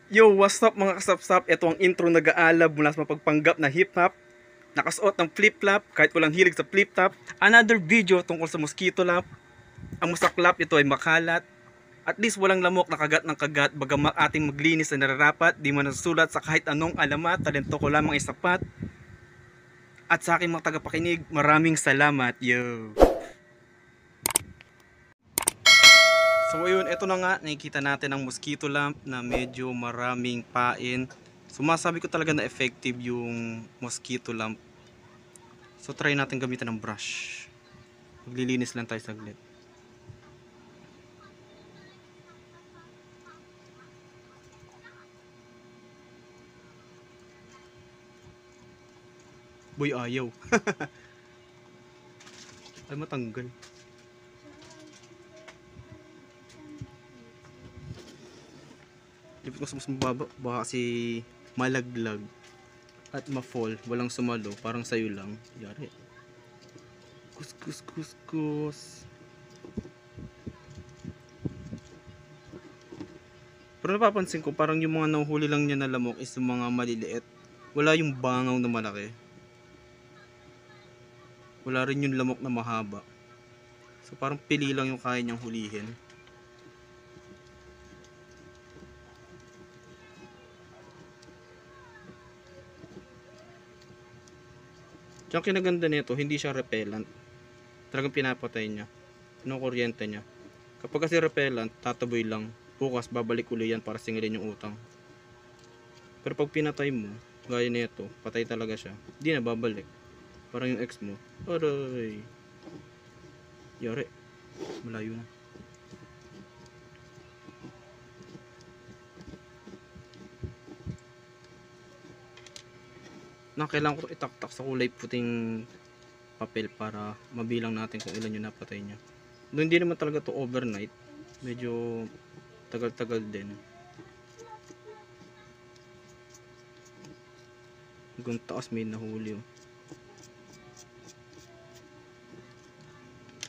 Yo, what's up mga kasapsap? Ito ang intro nag-aalab mula sa mapagpanggap na hip-hop. Nakasuot ng flip-flop kahit walang hilig sa flip-top. Another video tungkol sa mosquito lap. Ang masaklap ito ay makalat. At least walang lamok na kagat ng kagat. Bagamat ating maglinis na nararapat, di man nasusulat sa kahit anong alamat. Talento ko lamang ay sapat. At sa aking mga tagapakinig, maraming salamat. Yo! So ayun, ito na nga, nakikita natin ang mosquito lamp na medyo maraming pain. Sumasabi ko talaga na effective yung mosquito lamp. So try natin gamitan ng brush. Maglilinis lang tayo saglit. Boy, ayaw. Ay, matanggal. Lipit ko sa mas mababa, baka kasi malaglag at ma-fall, walang sumalo, parang sayo lang. Yari. Kus. Pero napapansin ko, parang yung mga nahuhuli lang niya na lamok is yung mga maliliit. Wala yung bangaw na malaki. Wala rin yung lamok na mahaba. So parang pili lang yung kaya niyang hulihin. Yung kinaganda nito, hindi siya repellent. Talagang pinapatay niya. Anong kuryente niya. Kapag kasi repellent, tataboy lang. Bukas, babalik uli yan para singilin yung utang. Pero pag pinatay mo, gaya nito, patay talaga siya. Hindi na babalik. Parang yung ex mo. Aray. Yari. Malayo na. Kailangan ko itaktak sa kulay puting papel para mabilang natin kung ilan yung napatay niya. Doon hindi naman talaga to overnight. Medyo tagal-tagal din. Hanggang taas may nahuli oh.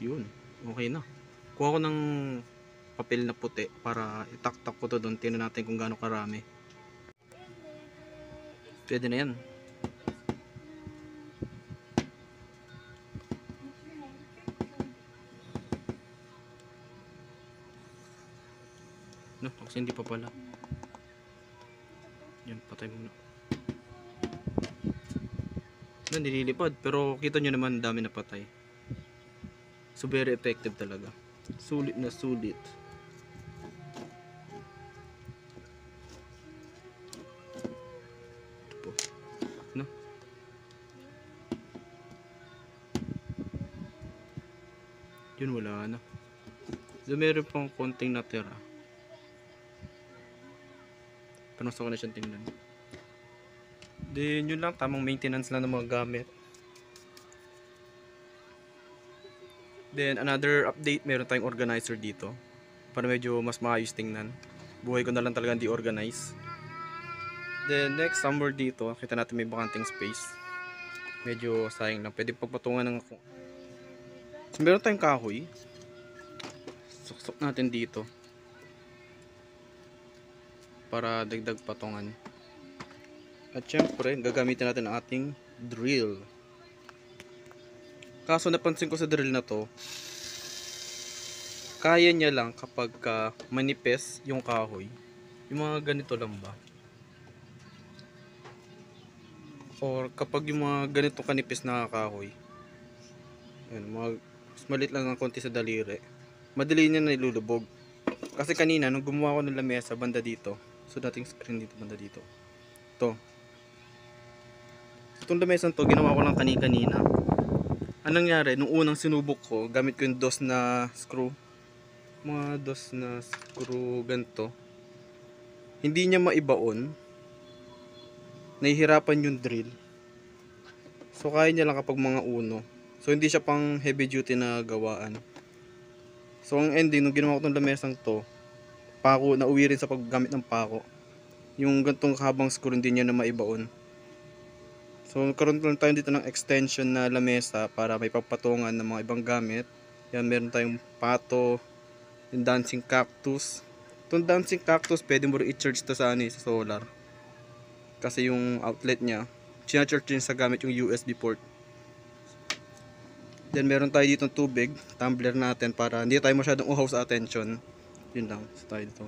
Yun, okay na. Kuha ko ng papel na puti para itaktak ko to doon. Tingnan natin kung gaano karami. Pwede na yan. No, kasi hindi pa pala. Yan, patay muna. No, nililipad. Pero kita nyo naman, dami na patay. So, very effective talaga. Sulit na sulit. Ito po. No? Yun, wala na. So, meron pang konting natira. Gusto ko na siyang tingnan. Then yun lang, tamang maintenance lang ng mga gamit. Then another update, meron tayong organizer dito para medyo mas maayos tingnan. Buhay ko na lang talaga di organize. Then next, somewhere dito, kita natin may bakanting space. Medyo sayang lang, pwede pagpatungan ng ako. So meron tayong kahoy. Suksok natin dito para dagdag patungan. At syempre, gagamitin natin ang ating drill. Kaso napansin ko sa drill na to, kaya niya lang kapag manipis yung kahoy. Yung mga ganito lang ba? Or kapag yung mga ganito kanipis na kahoy. Yan, mas malit lang ng konti sa daliri. Madali niya na ilulubog. Kasi kanina, nung gumawa ko ng lamesa banda dito, so dating screen dito banda dito. Ito. Itong lamesa to, ginawa ko lang kanina. Anong nangyari? Nung unang sinubok ko, gamit ko yung dos na screw. Mga dos na screw ganito. Hindi niya maibaon. Nahihirapan yung drill. So kaya niya lang kapag mga uno. So hindi siya pang heavy duty na gawaan. So ang ending, nung ginawa ko itong lamesang to, pako, nauwi rin sa paggamit ng pako. Yung gantong habang screw hindi niya na maibaon. So karoon lang tayo dito ng extension na lamesa para may pagpatungan ng mga ibang gamit. Yan, meron tayong pato, yung dancing cactus, Itong dancing cactus, pwede mo rin i-charge to sa, sa solar. Kasi yung outlet niya, charge din sa gamit yung USB port. Then meron tayo dito tubig, tumbler natin para hindi tayo masyadong uhaw sa attention. Yun lang, sa tayo dito.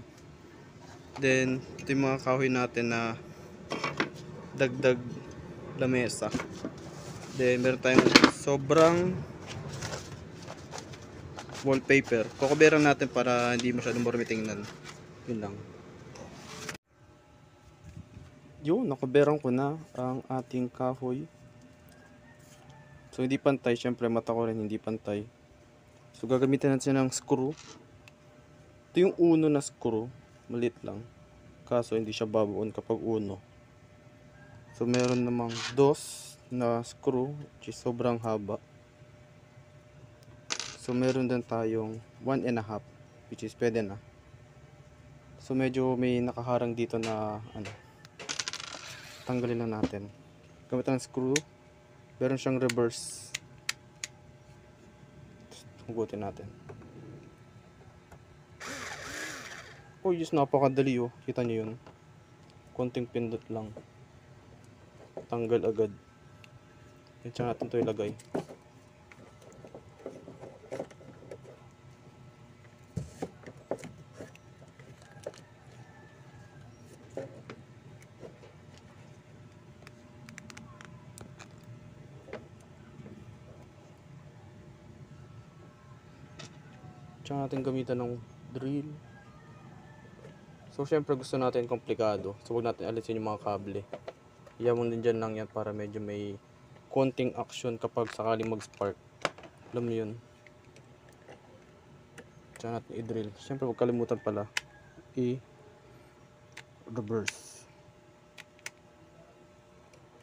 Then, ito yung mga kahoy natin na dagdag lamesa. Then, meron tayong sobrang wallpaper. Kukuberan natin para hindi masyadong marumi tingnan. Yun lang. Yun, nakuberan ko na ang ating kahoy. So, hindi pantay. Syempre, mata ko rin hindi pantay. So, gagamitin natin ng screw. Ito yung uno na screw. Malit lang. Kaso, hindi siya babuon kapag uno. So, meron namang dos na screw, which is sobrang haba. So, meron din tayong 1.5, which is pwede na. So, medyo may nakaharang dito na, tanggalin lang natin. Gamit ng screw. Meron siyang reverse. Hugutin natin. Oh, yes, napakadali oh. Kita nyo yun. Konting pindot lang. Tanggal agad. Yan, siya natin ito ilagay. Tsaka natin gamitan ng drill. So syempre gusto natin komplikado. So huwag natin alisin yung mga kable. Iyamon din dyan lang yan para medyo may konting action kapag sakaling mag-spark. Alam mo yun. Tsaka natin i-drill. Syempre huwag kalimutan pala i-reverse.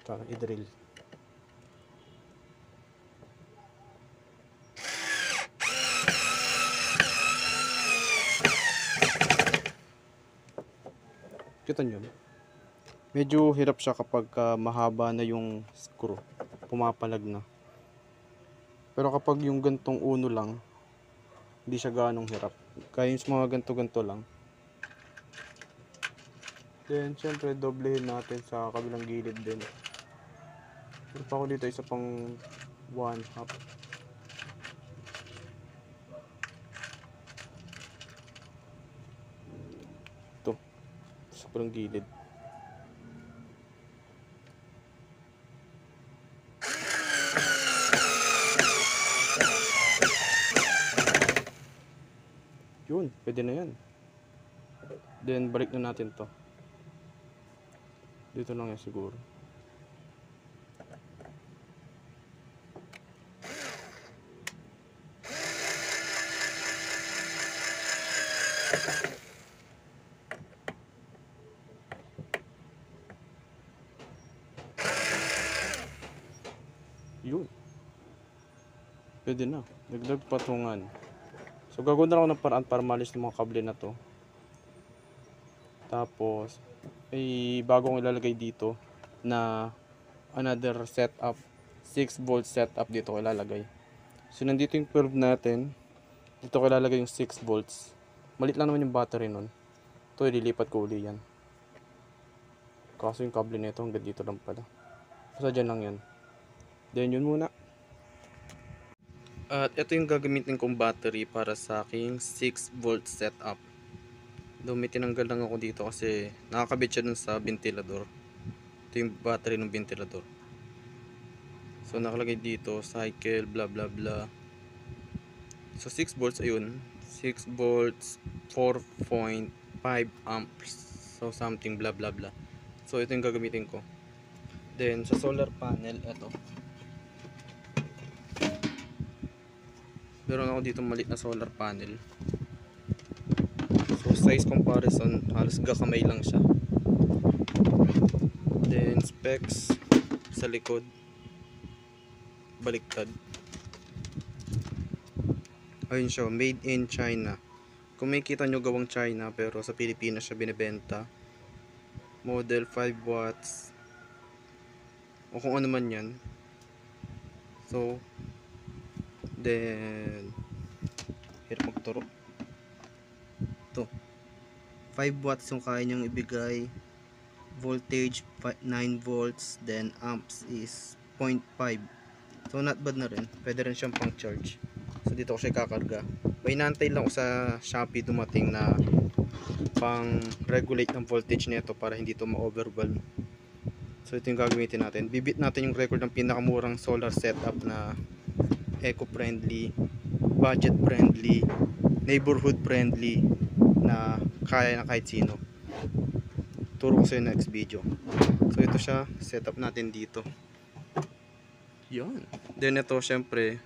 Tsaka i-drill. Kita nyo, medyo hirap siya kapag mahaba na yung screw, pumapalag na. Pero kapag yung gantong uno lang, hindi siya ganong hirap. Kaya yung mga ganto-ganto lang. Then syempre doblehin natin sa kabilang gilid din. Pero pa ako dito isa pang 1/2. Ito sa kabilang gilid. Yun, pwede na yan. Then balik na natin to. Dito lang yan siguro. Yun. Pwede na. Dagdag patungan. So gagawin na ako ng paraan para malis ng mga kable na to. Tapos ay bago kong ilalagay dito na another setup, 6 volt setup dito ko ilalagay. So nandito yung 12 natin. Dito ko ilalagay yung 6 volts. Malit lang naman yung battery nun. Ito ililipat ko uli yan. Kaso yung kable nito hanggang dito lang pala. Basta dyan lang yan. Then yun muna. At ito yung gagamitin kong battery para sa aking 6 volt setup. May tinanggal lang ako dito kasi nakakabit siya dun sa ventilador. Ito yung battery ng ventilador. So nakalagay dito cycle blah blah blah. So 6 volts ayun. 6 volts 4.5 amps. So something blah blah blah. So ito yung gagamitin ko. Then sa solar panel ito. Meron ako dito maliit na solar panel. So size comparison, halos gakamay lang siya. Then specs sa likod. Baliktad. Ayun siya, made in China. Kung may kita nyo gawang China pero sa Pilipinas siya binibenta. Model 5 watts. O kung ano man yan. So then hirap magturo. Ito 5 watts yung kaya niyang ibigay, voltage 9 volts, then amps is 0.5. So not bad na rin, pwede rin siyang pang charge. So dito ko siya kakarga. May nantay lang ko sa Shopee dumating na pang regulate ng voltage nito para hindi to ma-overwhelm. So ito yung gagamitin natin. Bibit natin yung record ng pinakamurang solar setup na eco-friendly, budget-friendly, neighborhood-friendly, na kaya na kahit sino. Turo ko sa next video. So ito siya, setup natin dito. Yun. Then ito syempre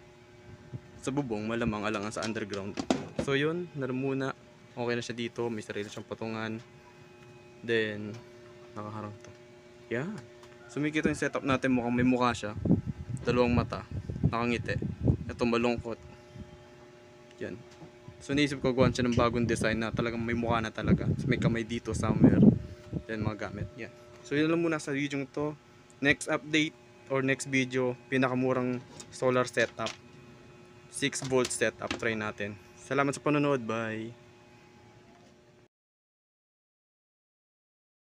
sa bubong, malamang alangan sa underground. So yun, muna. Okay na siya dito, may sarili siyang patungan. Then nakaharang to. Yan. So makikita yung setup natin, mukhang may mukha siya. Dalawang mata, nakangiti. Ito malungkot. Yan. So naisip ko gawan siya ng bagong design na talagang may mukha na talaga. So may kamay dito somewhere. Then mga gamit. Yan. So yun lang muna sa video to. Next update or next video, pinakamurang solar setup. 6 volt setup. Try natin. Salamat sa panonood. Bye.